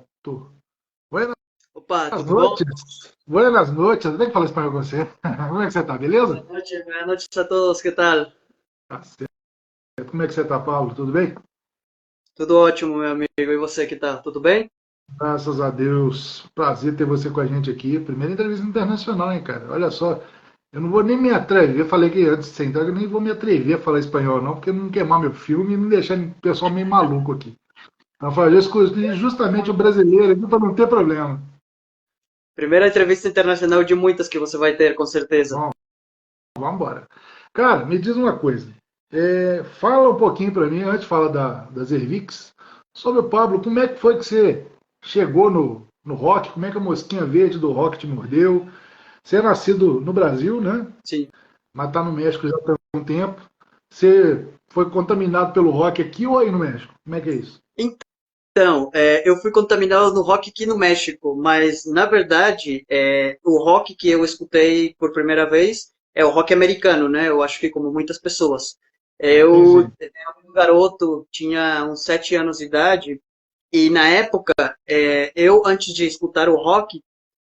Alberto. Buenas Opa, tudo bom? noches. Buenas noches. Eu tenho que falar espanhol com você. Como é que você tá? Beleza? Buenas noches a todos, ¿qué tal? Tá certo. Como é que você tá, Paulo? Tudo bem? Tudo ótimo, meu amigo. E você, que tal? Tudo bem? Graças a Deus. Prazer ter você com a gente aqui. Primeira entrevista internacional, hein, cara? Olha só. Eu não vou nem me atrever. Eu falei que antes de você entrar, eu nem vou me atrever a falar espanhol, não, porque não queimar meu filme e não deixar o pessoal meio maluco aqui. Então, eu falei, eu escolhi justamente o brasileiro aqui para não ter problema. Primeira entrevista internacional de muitas que você vai ter, com certeza. Bom, vamos embora. Cara, me diz uma coisa. Fala um pouquinho para mim, antes de falar das Ervix, sobre o Pablo. Como é que foi que você chegou no rock? Como é que a mosquinha verde do rock te mordeu? Você é nascido no Brasil, né? Sim. Mas está no México já tem um tempo. Você foi contaminado pelo rock aqui ou aí no México? Como é que é isso? Então, eu fui contaminado no rock aqui no México, mas na verdade, o rock que eu escutei por primeira vez é o rock americano, né? Eu acho que como muitas pessoas. Eu Entendi. era um garoto, tinha uns 7 anos de idade, e na época, eu antes de escutar o rock,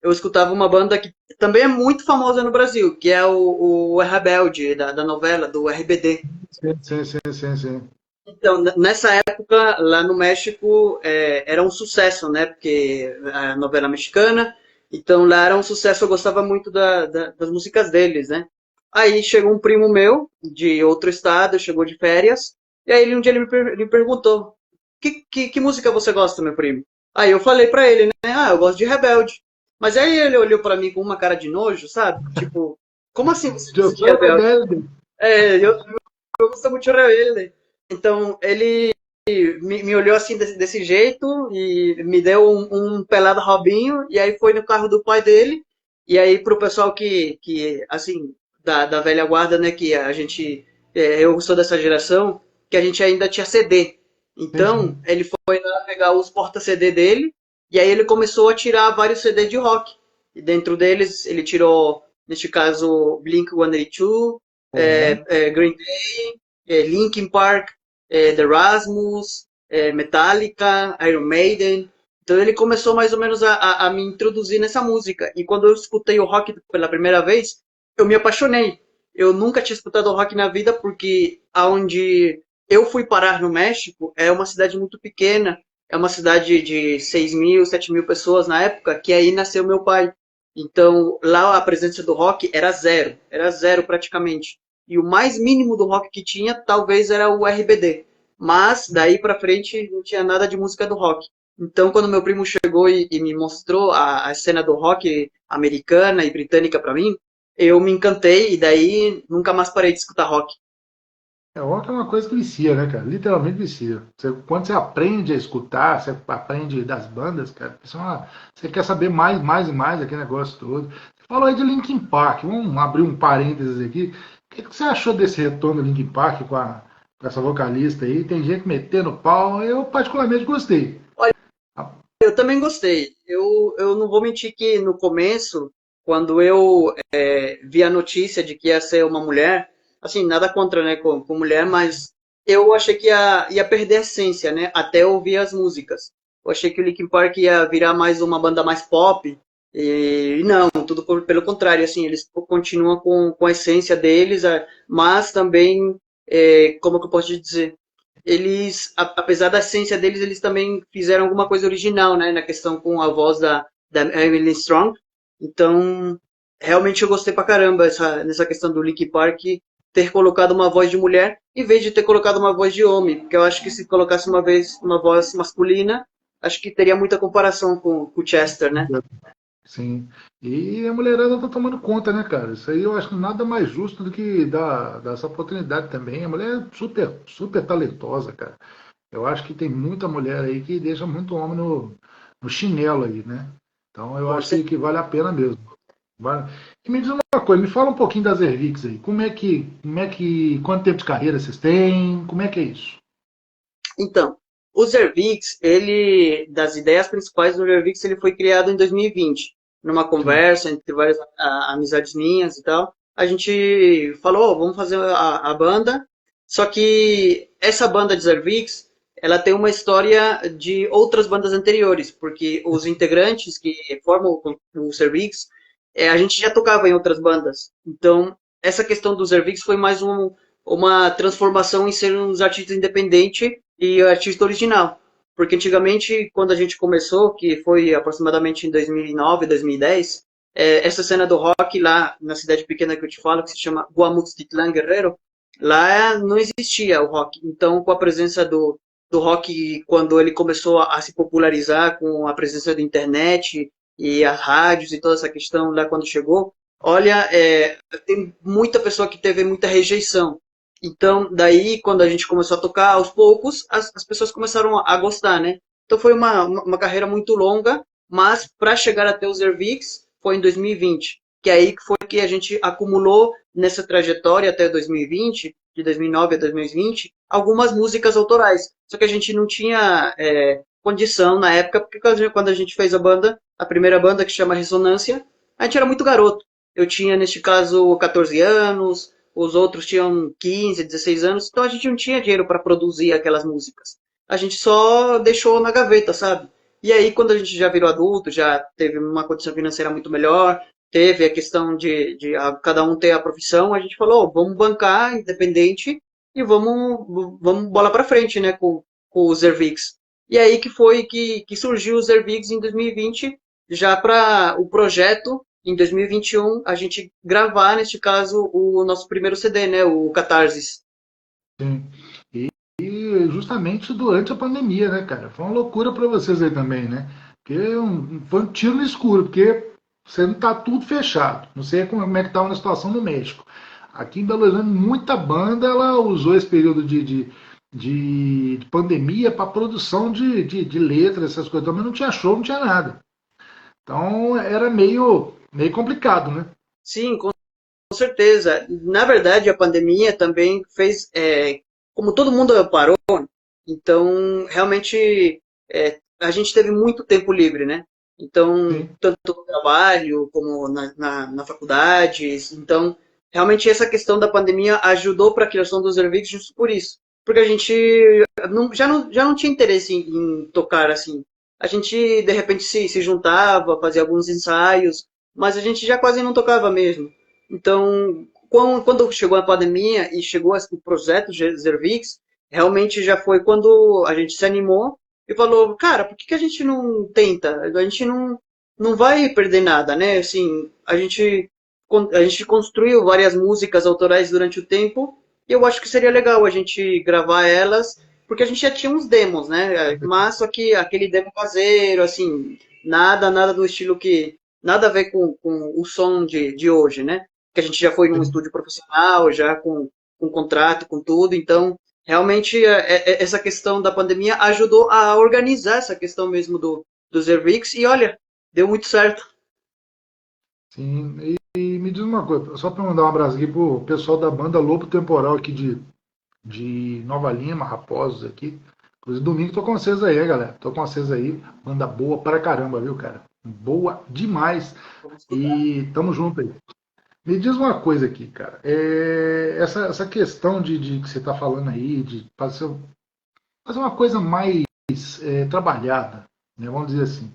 eu escutava uma banda que também é muito famosa no Brasil, que é o Rebelde, da novela, do RBD. Sim, sim, sim, sim, sim. Então, nessa época, lá no México, era um sucesso, né? Porque a novela mexicana, então lá era um sucesso, eu gostava muito das músicas deles, né? Aí chegou um primo meu, de outro estado, chegou de férias, e aí um dia ele perguntou, que música você gosta, meu primo? Aí eu falei pra ele, né? Ah, eu gosto de Rebelde. Mas aí ele olhou pra mim com uma cara de nojo, sabe? Tipo, como assim você Eu gosta de sou Rebelde? rebelde. É, eu gosto muito de Rebelde. Então, ele me olhou assim desse jeito e me deu um pelado Robinho, e aí foi no carro do pai dele, e aí pro pessoal que assim, da velha guarda, né, que a gente, eu sou dessa geração, que a gente ainda tinha CD. Sim, Então, sim. ele foi lá pegar os porta-CD dele, e aí ele começou a tirar vários CD de rock. E dentro deles, ele tirou, neste caso, Blink-182, Bom. Green Day, Linkin Park, The Rasmus, Metallica, Iron Maiden. Então ele começou mais ou menos a me introduzir nessa música. E quando eu escutei o rock pela primeira vez, eu me apaixonei. Eu nunca tinha escutado rock na vida porque aonde eu fui parar no México é uma cidade muito pequena, é uma cidade de 6 mil, 7 mil pessoas na época, que aí nasceu meu pai. Então lá a presença do rock era zero praticamente. E o mais mínimo do rock que tinha talvez era o RBD. Mas daí pra frente não tinha nada de música do rock. Então quando meu primo chegou e me mostrou a cena do rock americana e britânica pra mim, eu me encantei e daí nunca mais parei de escutar rock. Rock é uma coisa que vicia, né, cara? Literalmente vicia. Quando você aprende a escutar, você aprende das bandas, cara, você quer saber mais, mais e mais daquele negócio todo. Você falou aí de Linkin Park, vamos abrir um parênteses aqui. O que você achou desse retorno do Linkin Park com essa vocalista aí? Tem gente metendo pau, eu particularmente gostei. Olha, eu também gostei. Eu não vou mentir que no começo, quando eu vi a notícia de que ia ser uma mulher, assim, nada contra, né, com mulher, mas eu achei que ia perder a essência, né, até ouvir as músicas. Eu achei que o Linkin Park ia virar mais uma banda mais pop, e não, tudo pelo contrário, assim, eles continuam com a essência deles, mas também, como que eu posso te dizer? Eles, apesar da essência deles, eles também fizeram alguma coisa original, né, na questão com a voz da Emily Strong. Então, realmente eu gostei pra caramba nessa questão do Linkin Park ter colocado uma voz de mulher em vez de ter colocado uma voz de homem, porque eu acho que se colocasse uma vez uma voz masculina, acho que teria muita comparação com o Chester, né? Sim. E a mulherada tá tomando conta, né, cara? Isso aí eu acho nada mais justo do que dar essa oportunidade também. A mulher é super, super talentosa, cara. Eu acho que tem muita mulher aí que deixa muito homem no chinelo aí, né? Então eu Com acho que vale a pena mesmo. E me diz uma coisa, me fala um pouquinho das Ervix aí. Quanto tempo de carreira vocês têm? Como é que é isso? Então, o Zervix, ele, das ideias principais do Zervix, ele foi criado em 2020, numa Sim. conversa entre várias amizades minhas e tal. A gente falou, "Ó, vamos fazer a banda, só que essa banda de Zervix, ela tem uma história de outras bandas anteriores, porque os integrantes que formam o Cervix, a gente já tocava em outras bandas. Então, essa questão do Cervix foi mais uma transformação em ser uns artistas independentes e artista original. Porque antigamente, quando a gente começou, que foi aproximadamente em 2009, 2010, essa cena do rock lá na cidade pequena que eu te falo, que se chama Guamutztitlán Guerrero, lá não existia o rock. Então, com a presença do rock, quando ele começou a se popularizar com a presença da internet e as rádios e toda essa questão lá quando chegou, olha, tem muita pessoa que teve muita rejeição. Então, daí, quando a gente começou a tocar, aos poucos, as pessoas começaram a gostar, né? Então, foi uma carreira muito longa, mas para chegar até os Zervix, foi em 2020, que é aí que foi que a gente acumulou nessa trajetória até 2020, de 2009 a 2020, algumas músicas autorais. Só que a gente não tinha condição na época, porque quando a gente fez a banda, a primeira banda que chama Ressonância, a gente era muito garoto. Eu tinha, neste caso, 14 anos, os outros tinham 15, 16 anos, então a gente não tinha dinheiro para produzir aquelas músicas. A gente só deixou na gaveta, sabe? E aí, quando a gente já virou adulto, já teve uma condição financeira muito melhor, teve a questão de cada um ter a profissão, a gente falou, vamos bancar independente e vamos bola para frente, né, com o Zervix. E aí que foi que surgiu o Zervix em 2020, já para o projeto, em 2021, a gente gravar, neste caso, o nosso primeiro CD, né, o Catarsis. Sim. E justamente durante a pandemia, né, cara? Foi uma loucura para vocês aí também, né? Porque foi um tiro no escuro, porque você não tá tudo fechado. Não sei como é que estava na situação no México. Aqui em Belo Horizonte, muita banda ela usou esse período de pandemia para produção de letras, essas coisas. Também não tinha show, não tinha nada. Então era meio complicado, né? Sim, com certeza. Na verdade, a pandemia também fez, como todo mundo parou, então realmente a gente teve muito tempo livre, né? Então, Sim. tanto no trabalho como na faculdade. Então, realmente essa questão da pandemia ajudou para a criação dos serviços justo por isso. Porque a gente já não tinha interesse em tocar assim. A gente, de repente, se juntava, fazia alguns ensaios, mas a gente já quase não tocava mesmo. Então, quando chegou a pandemia e chegou o projeto Zervix, realmente já foi quando a gente se animou e falou, cara, por que a gente não tenta? A gente não vai perder nada, né? Assim, a gente construiu várias músicas autorais durante o tempo e eu acho que seria legal a gente gravar elas, porque a gente já tinha uns demos, né? Mas só que aquele demo caseiro, assim, nada do estilo que nada a ver com o som de hoje, né? Que a gente já foi num Sim. estúdio profissional, já com contrato, com tudo, então realmente essa questão da pandemia ajudou a organizar essa questão mesmo do Zervix e olha, deu muito certo. Sim. E me diz uma coisa, só para mandar um abraço aqui pro pessoal da banda Lobo Temporal aqui de Nova Lima, Raposos aqui. Inclusive, domingo tô com vocês aí, galera. Tô com vocês aí. Banda boa pra caramba, viu, cara? Boa demais. Vamos escutar. E tamo junto aí. Me diz uma coisa aqui, cara. Essa questão de que você tá falando aí, de fazer uma coisa mais trabalhada, né? Vamos dizer assim.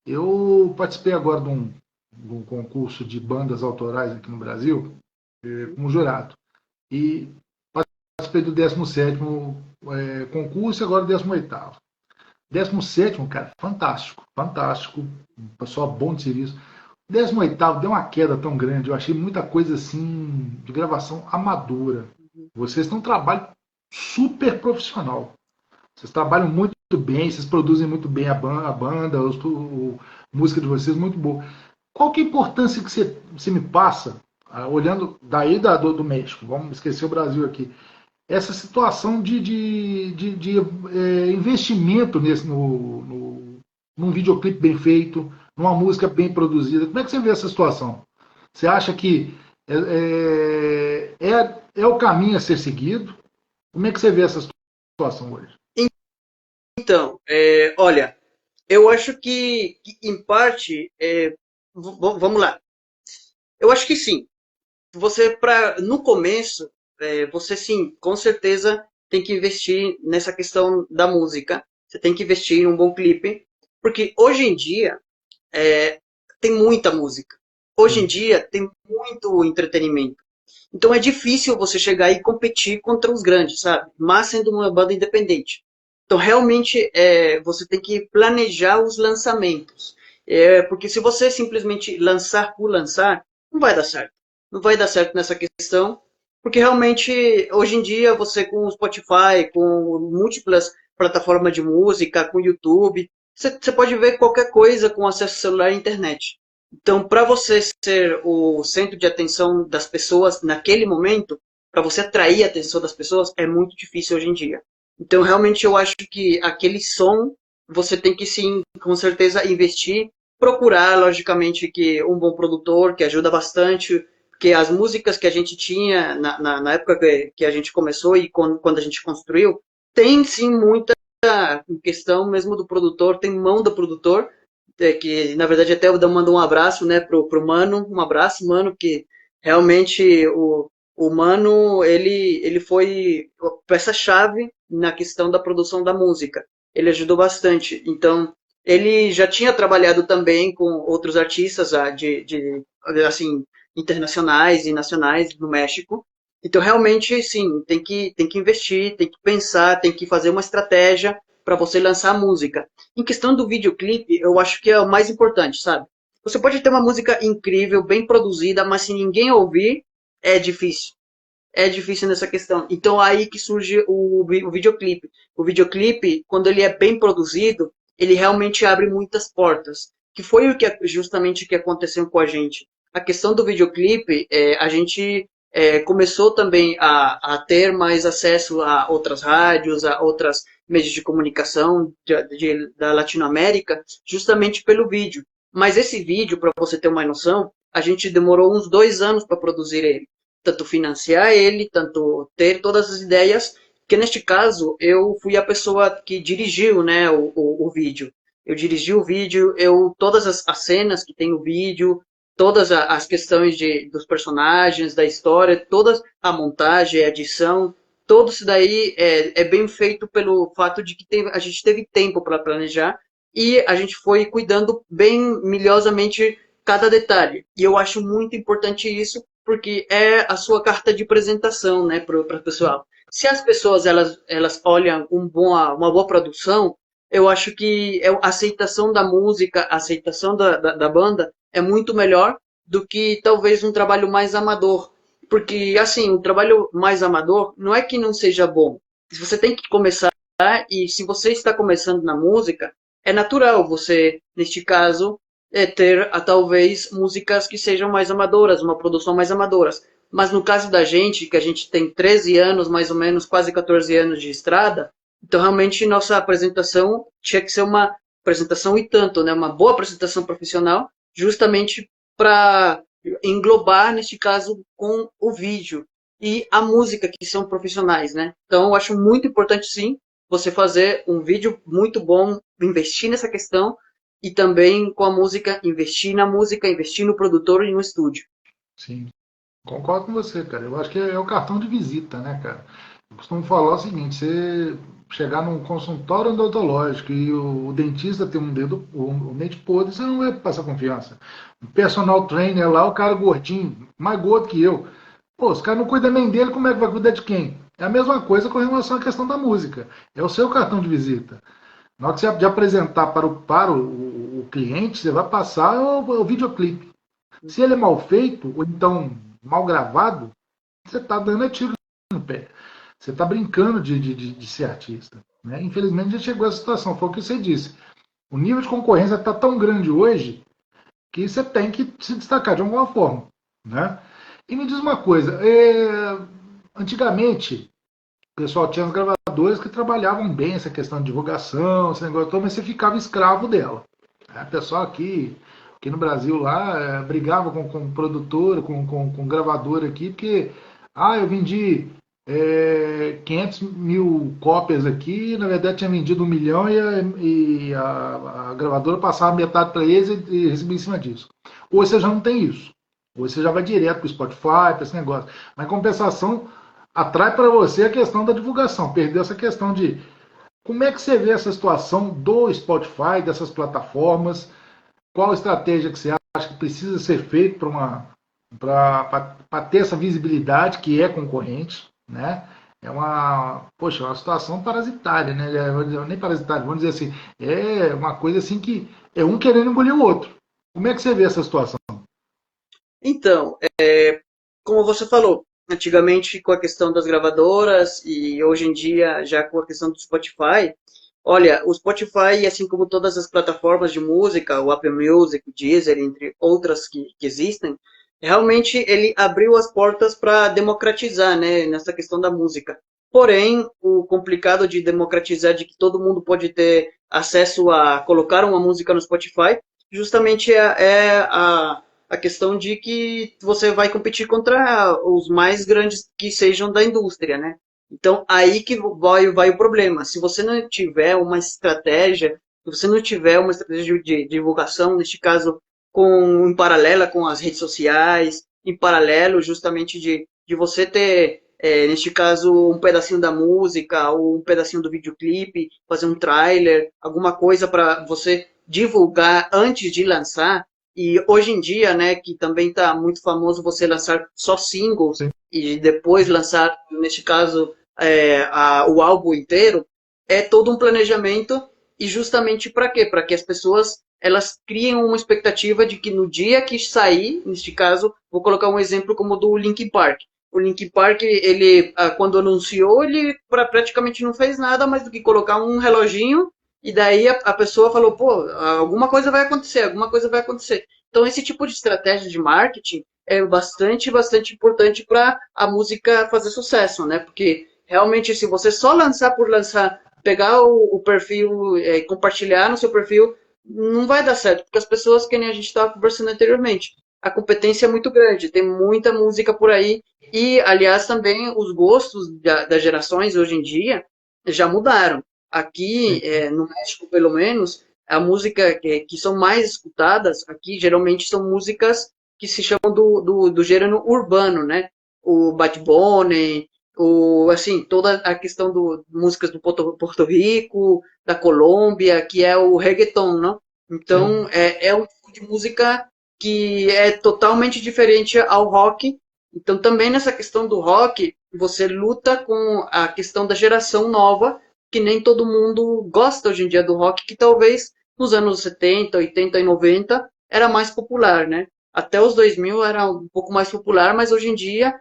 Eu participei agora de um concurso de bandas autorais aqui no Brasil, como jurado. E participei do 17º concurso e agora o 18º. 17º, cara, fantástico, fantástico. Um pessoal bom de serviço. 18º deu uma queda tão grande, eu achei muita coisa assim de gravação amadora. Vocês têm um trabalho super profissional. Vocês trabalham muito bem, vocês produzem muito bem a banda, a música de vocês muito boa. Qual que é a importância que você me passa, olhando daí do México, vamos esquecer o Brasil aqui, essa situação de investimento num videoclipe bem feito, numa música bem produzida. Como é que você vê essa situação? Você acha que é o caminho a ser seguido? Como é que você vê essa situação hoje? Então, olha, eu acho que em parte, vamos lá. Eu acho que sim. No começo, você sim, com certeza tem que investir nessa questão da música, você tem que investir em um bom clipe, porque hoje em dia é, tem muita música. Hoje em Sim. dia tem muito entretenimento. Então é difícil você chegar e competir contra os grandes, sabe? Mas sendo uma banda independente. Então realmente você tem que planejar os lançamentos. Porque se você simplesmente lançar por lançar, não vai dar certo. Não vai dar certo nessa questão, porque realmente hoje em dia você com o Spotify, com múltiplas plataformas de música, com o YouTube, você pode ver qualquer coisa com acesso ao celular e internet. Então, para você ser o centro de atenção das pessoas naquele momento, para você atrair a atenção das pessoas, é muito difícil hoje em dia. Então, realmente, eu acho que aquele som você tem que sim, com certeza, investir, procurar, logicamente, que um bom produtor que ajuda bastante, porque as músicas que a gente tinha na época que a gente começou e quando a gente construiu, tem sim muita questão mesmo do produtor, tem mão do produtor, que na verdade até eu mando um abraço, né, pro Mano, um abraço, Mano, que realmente o Mano, ele foi peça-chave na questão da produção da música. Ele ajudou bastante. Então, ele já tinha trabalhado também com outros artistas assim, internacionais e nacionais no México. Então, realmente, sim, tem que investir, tem que pensar, tem que fazer uma estratégia para você lançar a música. Em questão do videoclipe, eu acho que é o mais importante, sabe? Você pode ter uma música incrível, bem produzida, mas se ninguém ouvir, é difícil. É difícil nessa questão. Então aí que surge o videoclipe. O videoclipe, quando ele é bem produzido, ele realmente abre muitas portas. Que foi o que justamente o que aconteceu com a gente. A questão do videoclipe, a gente começou também a ter mais acesso a outras rádios, a outras meios de comunicação da Latinoamérica, justamente pelo vídeo. Mas esse vídeo, para você ter uma noção, a gente demorou uns 2 anos para produzir ele, tanto financiar ele, tanto ter todas as ideias, que neste caso eu fui a pessoa que dirigiu, né, o vídeo. Eu dirigi o vídeo, todas as cenas que tem no vídeo, todas as questões dos personagens, da história, toda a montagem, a edição, todo isso daí é bem feito pelo fato de que a gente teve tempo para planejar e a gente foi cuidando bem milhosamente cada detalhe. E eu acho muito importante isso, porque é a sua carta de apresentação, né, para o pessoal. Se as pessoas elas olham uma boa produção, eu acho que a aceitação da música, a aceitação da banda é muito melhor do que talvez um trabalho mais amador. Porque, assim, um trabalho mais amador não é que não seja bom. Você tem que começar, e se você está começando na música, é natural você, neste caso, ter talvez músicas que sejam mais amadoras, uma produção mais amadoras. Mas no caso da gente, que a gente tem 13 anos, mais ou menos, quase 14 anos de estrada, então realmente nossa apresentação tinha que ser uma apresentação e tanto, né? Uma boa apresentação profissional, justamente para englobar, neste caso, com o vídeo e a música, que são profissionais, né? Então eu acho muito importante, sim, você fazer um vídeo muito bom, investir nessa questão, e também com a música, investir na música, investir no produtor e no estúdio. Sim. Concordo com você, cara. Eu acho que é o cartão de visita, né, cara? Eu costumo falar o seguinte: você chegar num consultório odontológico e o dentista tem um dente podre, você não vai passar confiança. O personal trainer lá, o cara gordinho, mais gordo que eu. Pô, os caras não cuidam nem dele, como é que vai cuidar de quem? É a mesma coisa com relação à questão da música. É o seu cartão de visita. Na hora que você de apresentar para o cliente, você vai passar o videoclipe. Se ele é mal feito, ou então mal gravado, você está dando tiro no pé. Você está brincando de ser artista. Né? Infelizmente já chegou a essa situação. Foi o que você disse. O nível de concorrência está tão grande hoje que você tem que se destacar de alguma forma. Né? E me diz uma coisa: antigamente o pessoal tinha as gravadoras que trabalhavam bem essa questão de divulgação, esse negócio todo, mas você ficava escravo dela. O pessoal aqui no Brasil lá brigava com produtora, com gravadora aqui, porque eu vendi 500 mil cópias aqui, na verdade tinha vendido 1 milhão e a gravadora passava metade para eles e recebia em cima disso. Hoje você já não tem isso. Hoje você já vai direto para o Spotify, para esse negócio. Mas em compensação, atrai para você a questão da divulgação. Perdeu essa questão de como é que você vê essa situação do Spotify, dessas plataformas? Qual a estratégia que você acha que precisa ser feita para ter essa visibilidade que é concorrente, né? É poxa, uma situação parasitária, né? Nem parasitária, vamos dizer assim, é uma coisa assim que é um querendo engolir o outro. Como é que você vê essa situação? Então, como você falou, antigamente com a questão das gravadoras e hoje em dia já com a questão do Spotify, olha, o Spotify, assim como todas as plataformas de música, o Apple Music, o Deezer, entre outras que existem, realmente ele abriu as portas para democratizar, né, nessa questão da música. Porém, o complicado de democratizar, de que todo mundo pode ter acesso a colocar uma música no Spotify, justamente a questão de que você vai competir contra os mais grandes que sejam da indústria, né? Então, aí que vai o problema. Se você não tiver uma estratégia, se você não tiver uma estratégia de divulgação, neste caso, em paralela com as redes sociais, em paralelo justamente de você ter, neste caso, um pedacinho da música ou um pedacinho do videoclipe, fazer um trailer, alguma coisa para você divulgar antes de lançar. E hoje em dia, né, que também está muito famoso você lançar só singles Sim. e depois lançar, neste caso, o álbum inteiro, é todo um planejamento e justamente para quê? Para que as pessoas elas criem uma expectativa de que no dia que sair, neste caso, vou colocar um exemplo como o do Linkin Park. O Linkin Park, ele, quando anunciou, ele praticamente não fez nada mais do que colocar um reloginho e daí a pessoa falou, pô, alguma coisa vai acontecer, alguma coisa vai acontecer. Então, esse tipo de estratégia de marketing é bastante importante para a música fazer sucesso, né? Porque realmente, se você só lançar por lançar, pegar o perfil e compartilhar no seu perfil, não vai dar certo, porque as pessoas, que nem a gente estava conversando anteriormente, a competência é muito grande, tem muita música por aí, e, aliás, também os gostos das gerações hoje em dia já mudaram. Aqui, Sim. no México, pelo menos, a música que são mais escutadas aqui, geralmente, são músicas que se chamam do gênero urbano, né? O Bad Bunny, assim, toda a questão músicas do Porto Rico, da Colômbia, que é o reggaeton, não? Então, Sim. é um tipo de música que é totalmente diferente ao rock. Então, também nessa questão do rock, você luta com a questão da geração nova, que nem todo mundo gosta hoje em dia do rock, que talvez nos anos 70, 80 e 90 era mais popular, né? Até os 2000 era um pouco mais popular, mas hoje em dia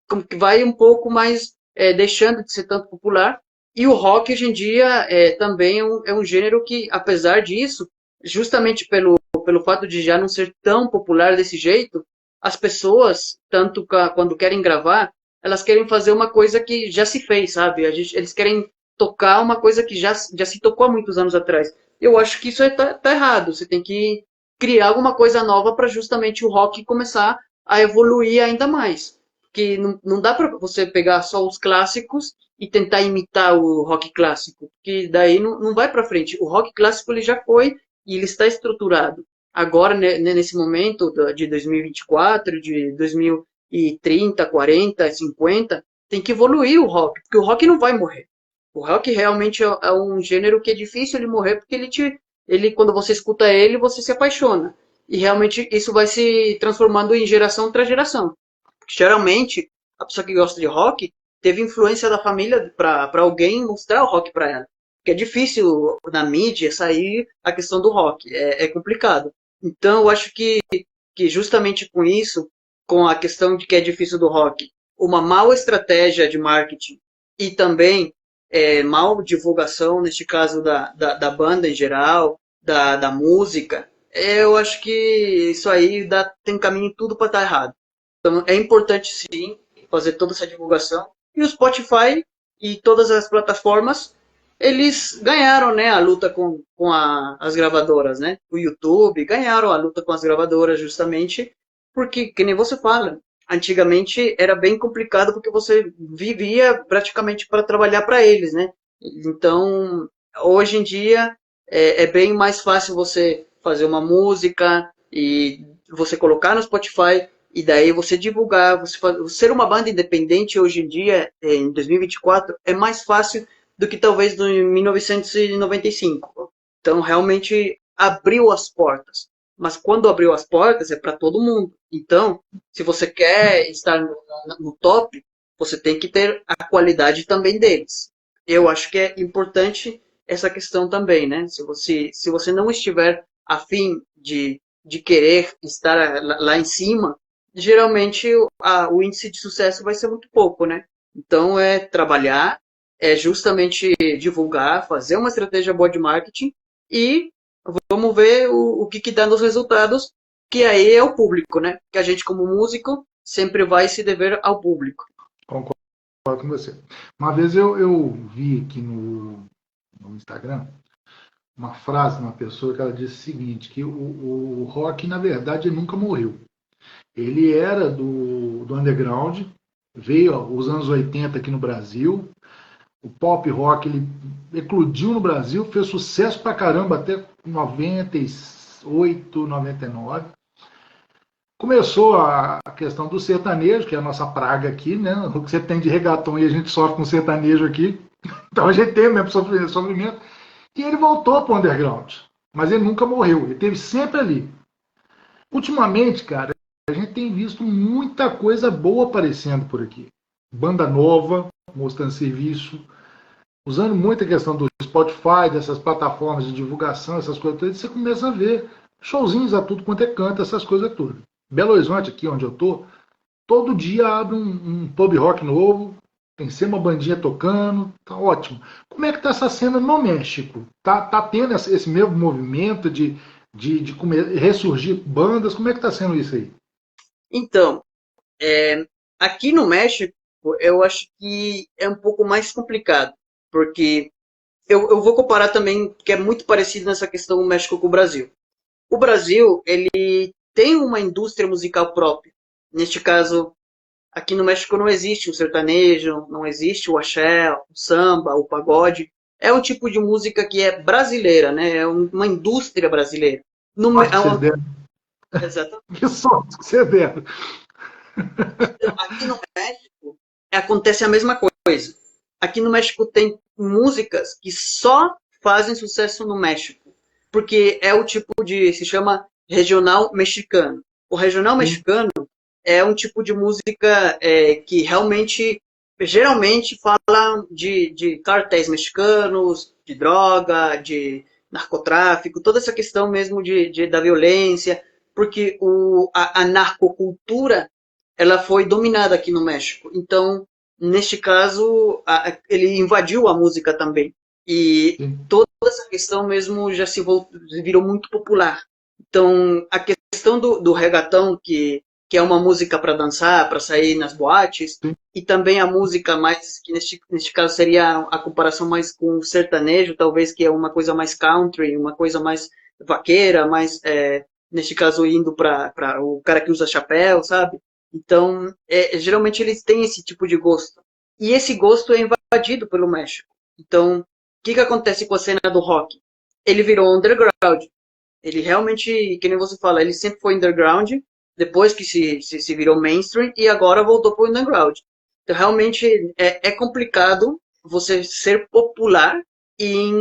como que vai um pouco mais deixando de ser tanto popular. E o rock hoje em dia também é um gênero que, apesar disso, justamente pelo fato de já não ser tão popular desse jeito, as pessoas, tanto quando querem gravar, elas querem fazer uma coisa que já se fez, sabe? Eles querem tocar uma coisa que já se tocou há muitos anos atrás. Eu acho que isso tá errado. Você tem que criar alguma coisa nova para justamente o rock começar a evoluir ainda mais. Que não dá para você pegar só os clássicos e tentar imitar o rock clássico, porque daí não vai para frente. O rock clássico ele já foi e ele está estruturado. Agora, né, nesse momento de 2024, de 2030, 40, 50, tem que evoluir o rock, porque o rock não vai morrer. O rock realmente é um gênero que é difícil ele morrer, porque ele, quando você escuta ele, você se apaixona. E realmente isso vai se transformando em geração tras geração. Geralmente, a pessoa que gosta de rock teve influência da família para alguém mostrar o rock para ela. Porque é difícil na mídia sair a questão do rock, é complicado. Então, eu acho que justamente com isso, com a questão de que é difícil do rock, uma mal estratégia de marketing e também mal divulgação, neste caso da banda em geral, da música, eu acho que isso aí tem caminho tudo para estar errado. Então, é importante sim fazer toda essa divulgação. E o Spotify e todas as plataformas, eles ganharam, né, a luta com as gravadoras, né? O YouTube ganharam a luta com as gravadoras justamente porque, que nem você fala, antigamente era bem complicado porque você vivia praticamente para trabalhar para eles, né? Então, hoje em dia é bem mais fácil você fazer uma música e você colocar no Spotify e daí você divulgar, ser uma banda independente hoje em dia, em 2024, é mais fácil do que talvez em 1995. Então, realmente abriu as portas. Mas quando abriu as portas, é para todo mundo. Então, se você quer estar no top, você tem que ter a qualidade também deles. Eu acho que é importante essa questão também, né? Se você não estiver afim de querer estar lá em cima, geralmente o índice de sucesso vai ser muito pouco, né? Então é trabalhar, é justamente divulgar, fazer uma estratégia boa de marketing e vamos ver o que dá nos resultados, que aí é o público, né? Que a gente como músico sempre vai se dever ao público. Concordo com você. Uma vez eu vi aqui no Instagram uma frase de uma pessoa que ela disse o seguinte, que o rock, na verdade, nunca morreu. Ele era do underground, veio os anos 80 aqui no Brasil, o pop rock ele eclodiu no Brasil, fez sucesso pra caramba até 98, 99. Começou a questão do sertanejo, que é a nossa praga aqui, né? O que você tem de reggaeton e a gente sofre com sertanejo aqui. Então a gente tem o mesmo sofrimento. E ele voltou para o underground. Mas ele nunca morreu, ele esteve sempre ali. Ultimamente, cara, a gente tem visto muita coisa boa aparecendo por aqui. Banda nova, mostrando serviço, usando muito a questão do Spotify, dessas plataformas de divulgação, essas coisas todas, você começa a ver showzinhos a tudo quanto é canto, essas coisas todas. Belo Horizonte, aqui onde eu tô, todo dia abre um pub rock novo, tem sempre uma bandinha tocando, tá ótimo. Como é que tá essa cena no México? Tá tendo esse mesmo movimento de ressurgir bandas? Como é que tá sendo isso aí? Então, aqui no México, eu acho que é um pouco mais complicado, porque eu vou comparar também, que é muito parecido nessa questão do México com o Brasil. O Brasil, ele tem uma indústria musical própria. Neste caso, aqui no México não existe o sertanejo, não existe o axé, o samba, o pagode. É um tipo de música que é brasileira, né? É uma indústria brasileira. No, Sorte é que vocês uma, deram. exatamente. Que sorte que vocês deram. Então, aqui no México acontece a mesma coisa. Aqui no México tem músicas que só fazem sucesso no México, porque é o tipo se chama regional mexicano. O regional Sim. mexicano é um tipo de música que realmente, geralmente fala de cartéis mexicanos, de droga, de narcotráfico, toda essa questão mesmo da violência, porque a narcocultura ela foi dominada aqui no México. Então, neste caso, ele invadiu a música também. E Sim. toda essa questão mesmo já virou muito popular. Então, a questão do reggaeton, que é uma música para dançar, para sair nas boates, Sim. e também a música mais, que neste caso seria a comparação mais com o sertanejo, talvez que é uma coisa mais country, uma coisa mais vaqueira, mais, neste caso, indo para o cara que usa chapéu, sabe? Então, geralmente eles têm esse tipo de gosto. E esse gosto é invadido pelo México. Então, o que acontece com a cena do rock? Ele virou underground. Ele realmente, que nem você fala, ele sempre foi underground, depois que se virou mainstream e agora voltou para o underground. Então, realmente é complicado você ser popular em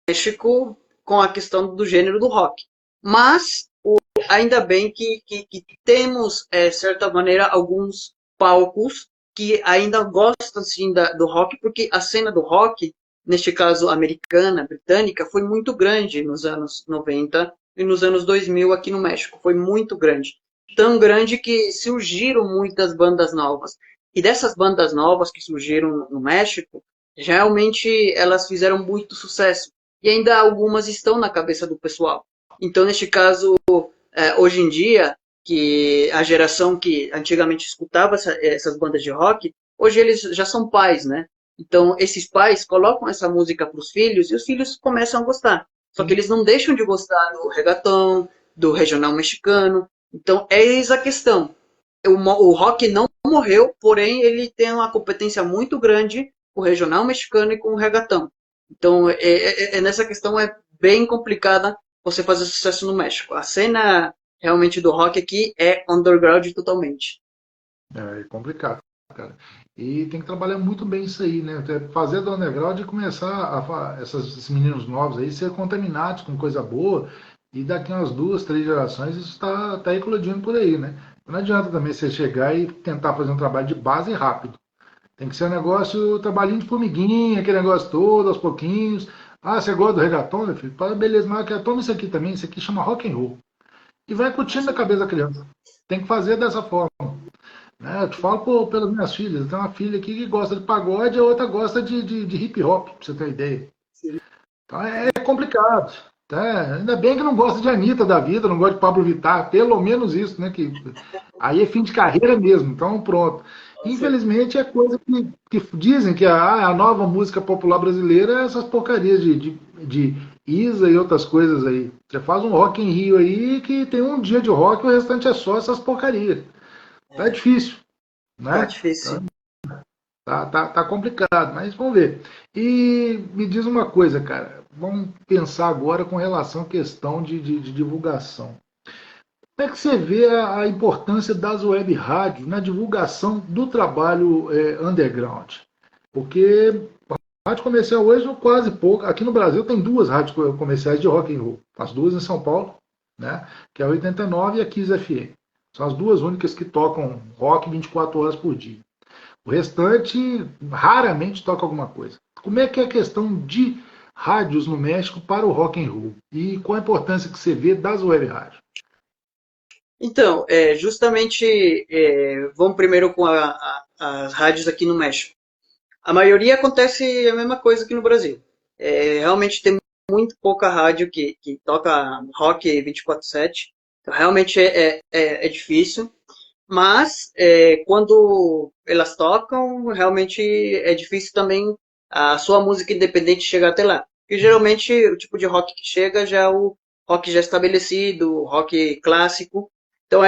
México com a questão do gênero do rock. Mas ainda bem que temos, de certa maneira, alguns palcos que ainda gostam sim do rock, porque a cena do rock, neste caso americana, britânica, foi muito grande nos anos 90 e nos anos 2000 aqui no México. Foi muito grande. Tão grande que surgiram muitas bandas novas. E dessas bandas novas que surgiram no México, realmente elas fizeram muito sucesso. E ainda algumas estão na cabeça do pessoal. Então, neste caso, hoje em dia, que a geração que antigamente escutava essas bandas de rock, hoje eles já são pais, né? Então, esses pais colocam essa música para os filhos e os filhos começam a gostar. Só que eles não deixam de gostar do reggaeton, do regional mexicano. Então, eis a questão. O rock não morreu, porém, ele tem uma competência muito grande com o regional mexicano e com o reggaeton. Então, nessa questão é bem complicada você fazer sucesso no México. A cena realmente do rock aqui é underground totalmente. É complicado, cara. E tem que trabalhar muito bem isso aí, né? Fazer do underground e começar esses meninos novos aí ser contaminados com coisa boa e daqui umas 2, 3 gerações isso tá eclodindo por aí, né? Não adianta também você chegar e tentar fazer um trabalho de base rápido. Tem que ser um negócio, trabalhinho de formiguinha, aquele negócio todo, aos pouquinhos. Ah, você gosta do reggaeton, meu filho? Fala, beleza, mas toma isso aqui também, isso aqui chama rock and roll. E vai curtindo na cabeça da criança. Tem que fazer dessa forma. Né? Eu te falo pelas minhas filhas. Tem uma filha aqui que gosta de pagode, a outra gosta de hip hop, pra você ter uma ideia. Então é complicado. Tá? Ainda bem que não gosta de Anitta da vida, não gosta de Pablo Vittar, pelo menos isso, né? Que aí é fim de carreira mesmo, então pronto. Infelizmente é coisa que dizem que a nova música popular brasileira é essas porcarias de Isa e outras coisas aí. Você faz um Rock em Rio aí que tem um dia de rock e o restante é só essas porcarias. Tá difícil, Tá né? difícil. Tá complicado, mas vamos ver. E me diz uma coisa, cara. Vamos pensar agora com relação à questão de divulgação. Como é que você vê a importância das web rádios na divulgação do trabalho underground? Porque a rádio comercial hoje quase pouco. Aqui no Brasil tem 2 rádios comerciais de rock and roll. As 2 em São Paulo, né? Que é a 89 e a Kiss FM. São as 2 únicas que tocam rock 24 horas por dia. O restante raramente toca alguma coisa. Como é que é a questão de rádios no México para o rock and roll? E qual a importância que você vê das web rádios? Então, justamente, vamos primeiro com as rádios aqui no México. A maioria acontece a mesma coisa aqui no Brasil. Realmente tem muito pouca rádio que toca rock 24/7. Então, realmente é difícil. Mas quando elas tocam, realmente é difícil também a sua música independente chegar até lá. Porque geralmente o tipo de rock que chega já é o rock já estabelecido, o rock clássico. Então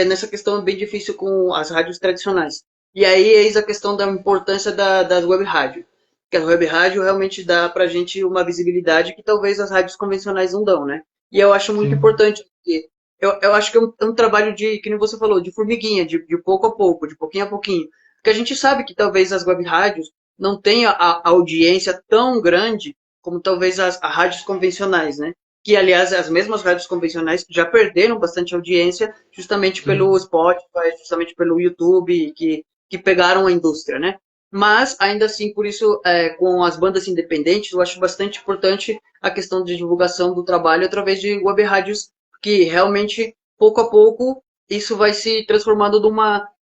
nessa questão bem difícil com as rádios tradicionais. E aí eis a questão da importância das web rádios. Porque as web rádio realmente dá pra gente uma visibilidade que talvez as rádios convencionais não dão, né? E eu acho muito Sim, importante, porque eu acho que é um trabalho de, que nem você falou, de formiguinha, de pouco a pouco, de pouquinho a pouquinho. Porque a gente sabe que talvez as web rádios não tenham a audiência tão grande como talvez as rádios convencionais, né? Que, aliás, as mesmas rádios convencionais já perderam bastante audiência justamente pelo sim. Spotify, justamente pelo YouTube, que pegaram a indústria, né? Mas, ainda assim, por isso, com as bandas independentes, eu acho bastante importante a questão de divulgação do trabalho através de web rádios que realmente, pouco a pouco, isso vai se transformando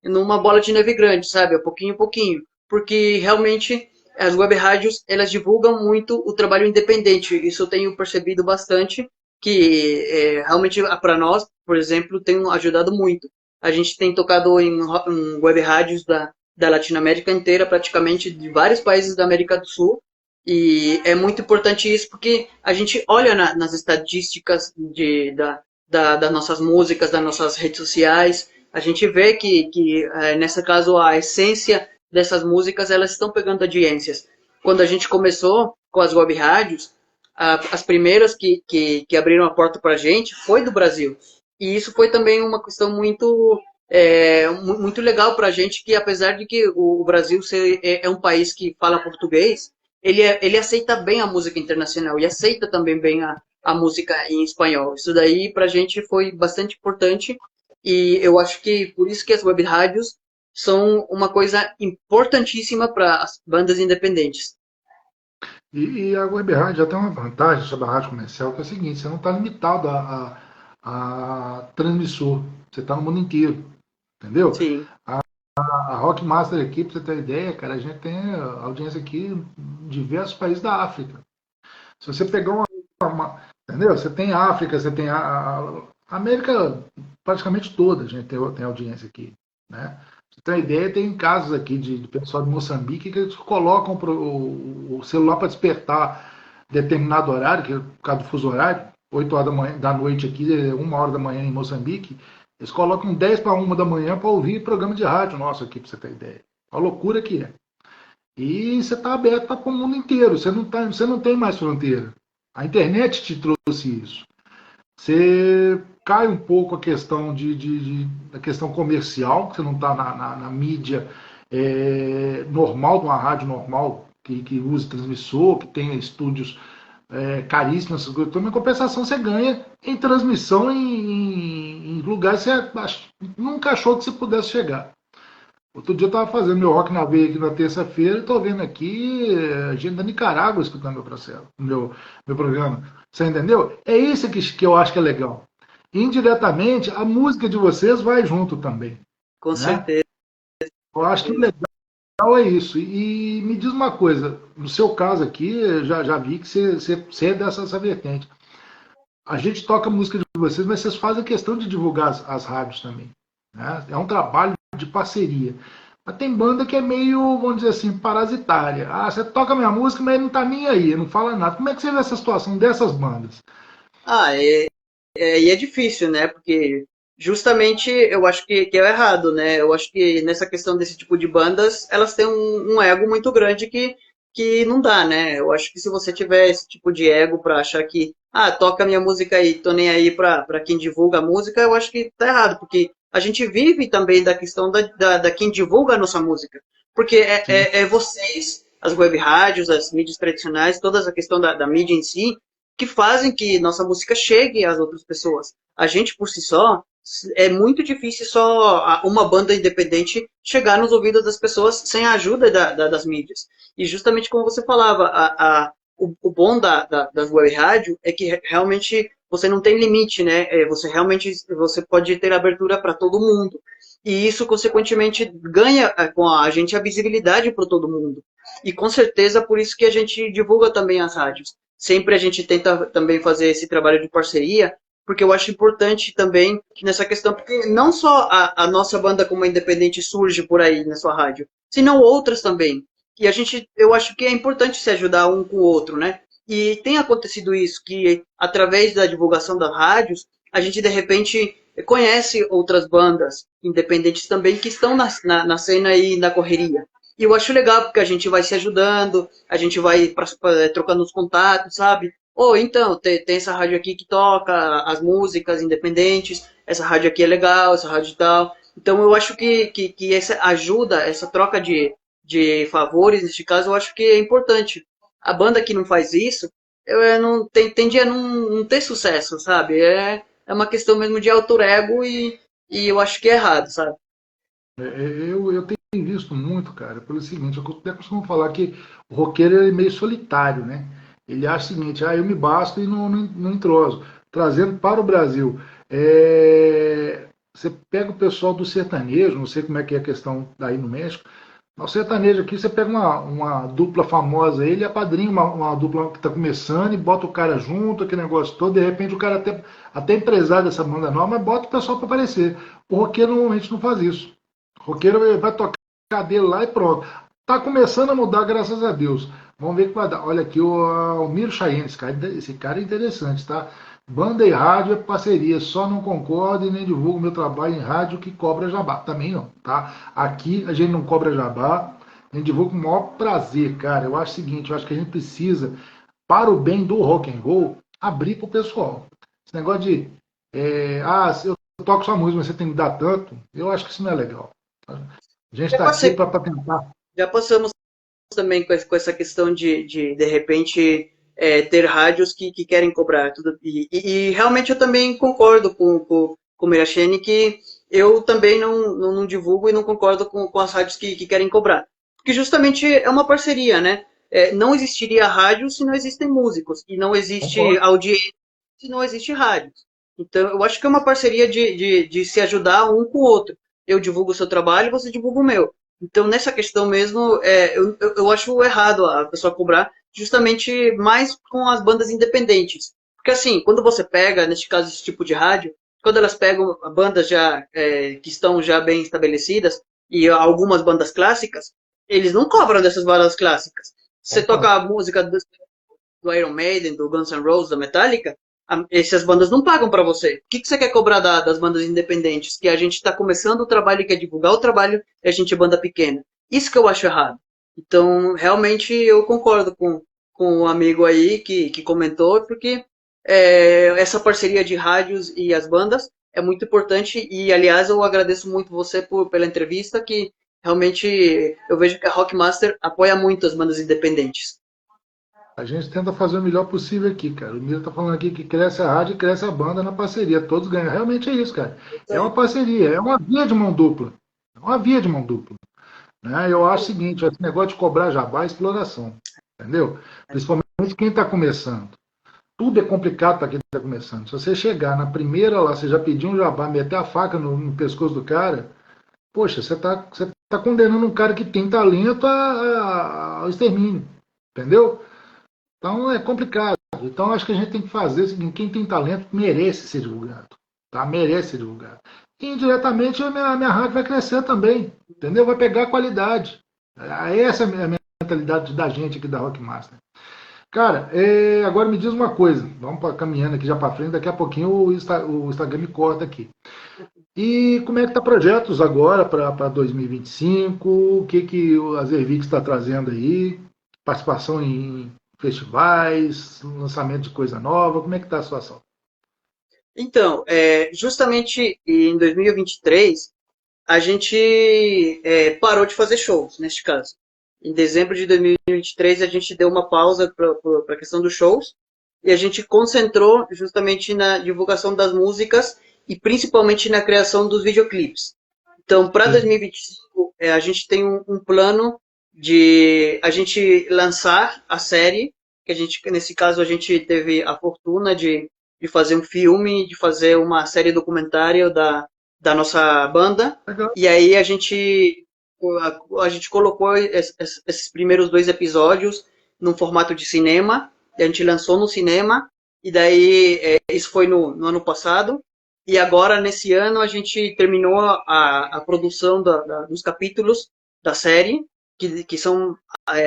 numa bola de neve grande, sabe? A pouquinho a pouquinho. Porque realmente as web rádios, elas divulgam muito o trabalho independente. Isso eu tenho percebido bastante, que realmente para nós, por exemplo, tem ajudado muito. A gente tem tocado em web rádios da Latinoamérica inteira, praticamente de vários países da América do Sul, e é muito importante isso porque a gente olha nas estatísticas das nossas músicas, das nossas redes sociais, a gente vê que nesse caso, a essência dessas músicas, elas estão pegando audiências. Quando a gente começou com as web rádios, as primeiras que abriram a porta para a gente foi do Brasil. E isso foi também uma questão muito legal para a gente, que apesar de que o Brasil é um país que fala português, ele aceita bem a música internacional e aceita também bem a música em espanhol. Isso daí para a gente foi bastante importante e eu acho que por isso que as web rádios são uma coisa importantíssima para as bandas independentes. E a web rádio já tem uma vantagem sobre a rádio comercial, que é o seguinte, você não está limitado a transmissor, você está no mundo inteiro, entendeu? Sim, A Rockmaster aqui, para você ter ideia, cara, a gente tem audiência aqui em diversos países da África. Se você pegar entendeu? Você tem África, você tem a América praticamente toda, a gente tem audiência aqui, né? Pra você ter uma ideia, tem casos aqui de pessoal de Moçambique que eles colocam o celular para despertar determinado horário, que é por causa do fuso horário, 8 horas da noite aqui, 1 hora da manhã em Moçambique, eles colocam 10 para 1 da manhã para ouvir programa de rádio nosso aqui, para você ter ideia. A loucura que é. E você está aberto para o mundo inteiro, você não tem mais fronteira. A internet te trouxe isso. Você cai um pouco a questão a questão comercial, que você não está na mídia normal, de uma rádio normal, que use transmissor, que tenha estúdios caríssimos, essas coisas. Então, em compensação, você ganha em transmissão em lugares que você nunca achou que você pudesse chegar. Outro dia eu estava fazendo meu Rock na Veia aqui na terça-feira e estou vendo aqui gente da Nicarágua escutando meu processo, meu programa. Você entendeu? É isso que eu acho que é legal. Indiretamente, a música de vocês vai junto também. Com Né? certeza. Eu acho que o legal é isso. E me diz uma coisa, no seu caso aqui, eu já vi que você é dessa vertente. A gente toca a música de vocês, mas vocês fazem questão de divulgar as rádios também. Né? É um trabalho de parceria. Mas tem banda que é meio, vamos dizer assim, parasitária. Ah, você toca minha música, mas ele não tá nem aí, não fala nada. Como é que você vê essa situação dessas bandas? Ah, e é difícil, né? Porque justamente eu acho que é errado, né? Eu acho que nessa questão desse tipo de bandas, elas têm um ego muito grande que não dá, né? Eu acho que se você tiver esse tipo de ego pra achar que, toca minha música aí, tô nem aí pra quem divulga a música, eu acho que tá errado, porque a gente vive também da questão da quem divulga a nossa música. Porque Sim, é vocês, as web rádios, as mídias tradicionais, toda essa questão da mídia em si, que fazem que nossa música chegue às outras pessoas. A gente, por si só, é muito difícil só uma banda independente chegar nos ouvidos das pessoas sem a ajuda das mídias. E justamente como você falava, o bom das web rádio é que realmente você não tem limite, né? Você pode ter abertura para todo mundo. E isso, consequentemente, ganha com a gente a visibilidade para todo mundo. E com certeza por isso que a gente divulga também as rádios. Sempre a gente tenta também fazer esse trabalho de parceria, porque eu acho importante também nessa questão, porque não só a nossa banda como independente surge por aí na sua rádio, senão outras também. E eu acho que é importante se ajudar um com o outro, né? E tem acontecido isso, que através da divulgação das rádios, a gente de repente conhece outras bandas independentes também que estão na cena e na correria. E eu acho legal porque a gente vai se ajudando, a gente vai trocando os contatos, sabe? Ou então, tem essa rádio aqui que toca as músicas independentes, essa rádio aqui é legal, essa rádio tal. Então eu acho que essa ajuda, essa troca de favores, neste caso, eu acho que é importante. A banda que não faz isso, não tende a não ter sucesso, sabe? É uma questão mesmo de alter ego e eu acho que é errado, sabe? eu tenho visto muito, cara, pelo seguinte, eu até costumo falar que o roqueiro é meio solitário, né? Ele acha o seguinte, eu me basto e não entroso. Trazendo para o Brasil, você pega o pessoal do sertanejo, não sei como é que é a questão daí no México, mas o sertanejo aqui, você pega uma dupla famosa, ele apadrinha uma dupla que está começando e bota o cara junto, aquele negócio todo, de repente o cara até empresário dessa banda nova, mas bota o pessoal para aparecer. O roqueiro normalmente não faz isso. O roqueiro vai tocar dele lá e pronto. Tá começando a mudar, graças a Deus. Vamos ver o que vai dar. Olha aqui o Almiro Chayenne, esse cara é interessante, tá? Banda e rádio é parceria, só não concordo e nem divulgo meu trabalho em rádio que cobra jabá. Também não, tá? Aqui a gente não cobra jabá, a gente divulga com o maior prazer, cara. Eu acho o seguinte, eu acho que a gente precisa, para o bem do rock and roll, abrir pro pessoal. Esse negócio de, eu toco sua música, mas você tem que dar tanto, eu acho que isso não é legal. A gente Já está aqui passei, para tentar. já passamos também com essa questão de repente, ter rádios que querem cobrar tudo. E realmente eu também concordo com o Mirachene que eu também não divulgo e não concordo com as rádios que querem cobrar. Porque justamente é uma parceria, né? Não existiria rádio se não existem músicos. E não existe Concordo. audiência se não existe rádio. Então, eu acho que é uma parceria de se ajudar um com o outro. Eu divulgo o seu trabalho, você divulga o meu. Então, nessa questão mesmo, eu acho errado a pessoa cobrar, justamente mais com as bandas independentes. Porque, assim, quando você pega, neste caso, esse tipo de rádio, quando elas pegam bandas já que estão já bem estabelecidas, e algumas bandas clássicas, eles não cobram dessas bandas clássicas. Você toca Concordo. a música do Iron Maiden, do Guns N' Roses, da Metallica, essas bandas não pagam para você. O que você quer cobrar das bandas independentes? Que a gente está começando o trabalho e quer divulgar o trabalho e a gente é banda pequena. Isso que eu acho errado. Então, realmente, eu concordo com o amigo aí que comentou, porque essa parceria de rádios e as bandas é muito importante e, aliás, eu agradeço muito você pela entrevista, que realmente eu vejo que a Rockmaster apoia muito as bandas independentes. A gente tenta fazer o melhor possível aqui, cara. O Miro tá falando aqui que cresce a rádio e cresce a banda na parceria. Todos ganham. Realmente é isso, cara. Isso É uma aí. parceria, é uma via de mão dupla. É uma via de mão dupla. Né? Eu acho o seguinte, esse negócio de cobrar jabá é exploração. Entendeu? Principalmente quem está começando. Tudo é complicado para quem está começando. Se você chegar na primeira lá, você já pediu um jabá, meter a faca no pescoço do cara, poxa, você tá condenando um cara que tem talento ao extermínio. Entendeu? Então é complicado. Então acho que a gente tem que fazer o seguinte: quem tem talento merece ser divulgado. Tá? Merece ser divulgado. E indiretamente a minha rádio vai crescer também. Entendeu? Vai pegar qualidade. Essa é a minha mentalidade da gente aqui da Rockmaster. Cara, agora me diz uma coisa. Vamos caminhando aqui já para frente. Daqui a pouquinho o Instagram me corta aqui. E como é que tá projetos agora para 2025? O que a Zervix está trazendo aí? Participação em festivais, lançamento de coisa nova, como é que tá a situação? Então, justamente em 2023, a gente parou de fazer shows, neste caso. Em dezembro de 2023, a gente deu uma pausa para a questão dos shows e a gente concentrou justamente na divulgação das músicas e principalmente na criação dos videoclipes. Então, para Sim. 2025, a gente tem um plano de a gente lançar a série, que a gente, nesse caso, a gente teve a fortuna de fazer um filme, de fazer uma série documentária da nossa banda, Legal. e aí a gente colocou esses primeiros dois episódios num formato de cinema, e a gente lançou no cinema, e daí isso foi no ano passado, e agora, nesse ano, a gente terminou a produção dos capítulos da série, que são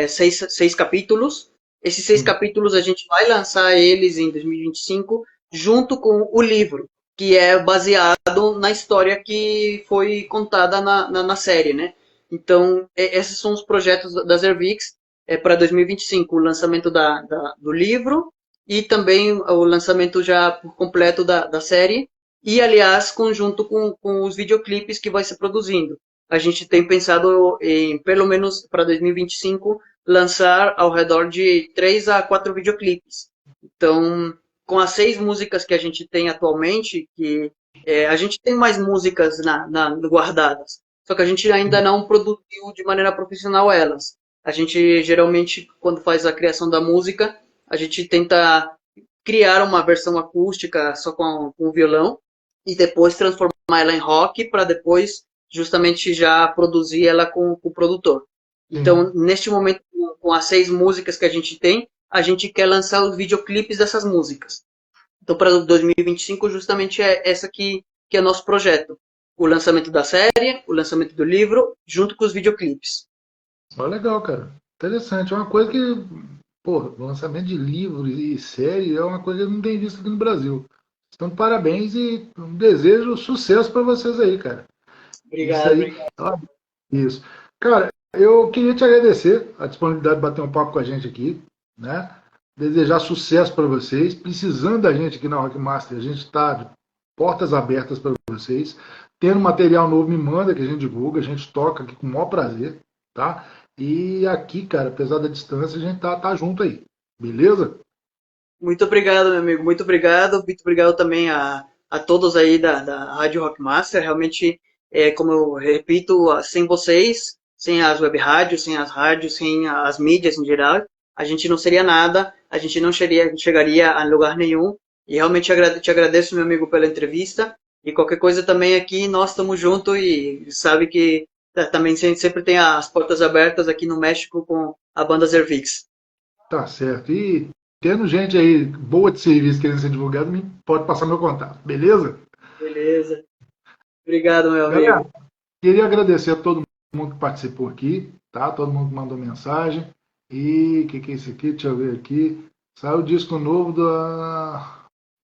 seis capítulos. Esses seis Sim. capítulos a gente vai lançar eles em 2025, junto com o livro, que é baseado na história que foi contada na série, né? Então, esses são os projetos da Zervix para 2025, o lançamento do livro e também o lançamento já por completo da série e, aliás, conjunto com os videoclipes que vai ser produzindo. A gente tem pensado em, pelo menos para 2025, lançar ao redor de 3 a 4 videoclipes. Então, com as 6 músicas que a gente tem atualmente, que a gente tem mais músicas guardadas, só que a gente ainda Sim. não produziu de maneira profissional elas. A gente geralmente, quando faz a criação da música, a gente tenta criar uma versão acústica só com o violão e depois transformar ela em rock para depois justamente já produzir ela com o produtor. Sim. Então, neste momento, com as 6 músicas que a gente tem, a gente quer lançar os videoclipes dessas músicas. Então, para 2025, justamente essa que é nosso projeto. O lançamento da série, o lançamento do livro, junto com os videoclipes. Ó, legal, cara. Interessante. É uma coisa que, pô, lançamento de livro e série é uma coisa que eu não tenho visto aqui no Brasil. Então, parabéns e um desejo sucesso para vocês aí, cara. Isso Obrigado. aí. Ó, isso. Cara, eu queria te agradecer a disponibilidade de bater um papo com a gente aqui, né? Desejar sucesso para vocês. Precisando da gente aqui na Rockmaster, a gente está de portas abertas para vocês. Tendo material novo, me manda que a gente divulga, a gente toca aqui com o maior prazer, tá? E aqui, cara, apesar da distância, a gente tá junto aí. Beleza? Muito obrigado, meu amigo. Muito obrigado. Muito obrigado também a todos aí da Rádio Rockmaster. Realmente, como eu repito, sem vocês, sem as web rádios, sem as rádios, sem as mídias em geral, a gente não seria nada, a gente não chegaria a lugar nenhum. E realmente te agradeço, meu amigo, pela entrevista. E qualquer coisa também aqui, nós estamos juntos e sabe que também sempre tem as portas abertas aqui no México com a banda Zervix. Tá certo. E tendo gente aí boa de serviço querendo ser divulgado, pode passar meu contato, beleza? Beleza. Obrigado, meu Galera, amigo. queria agradecer a todo mundo que participou aqui, tá? Todo mundo que mandou mensagem. E o que é isso aqui? Deixa eu ver aqui. Saiu o disco novo da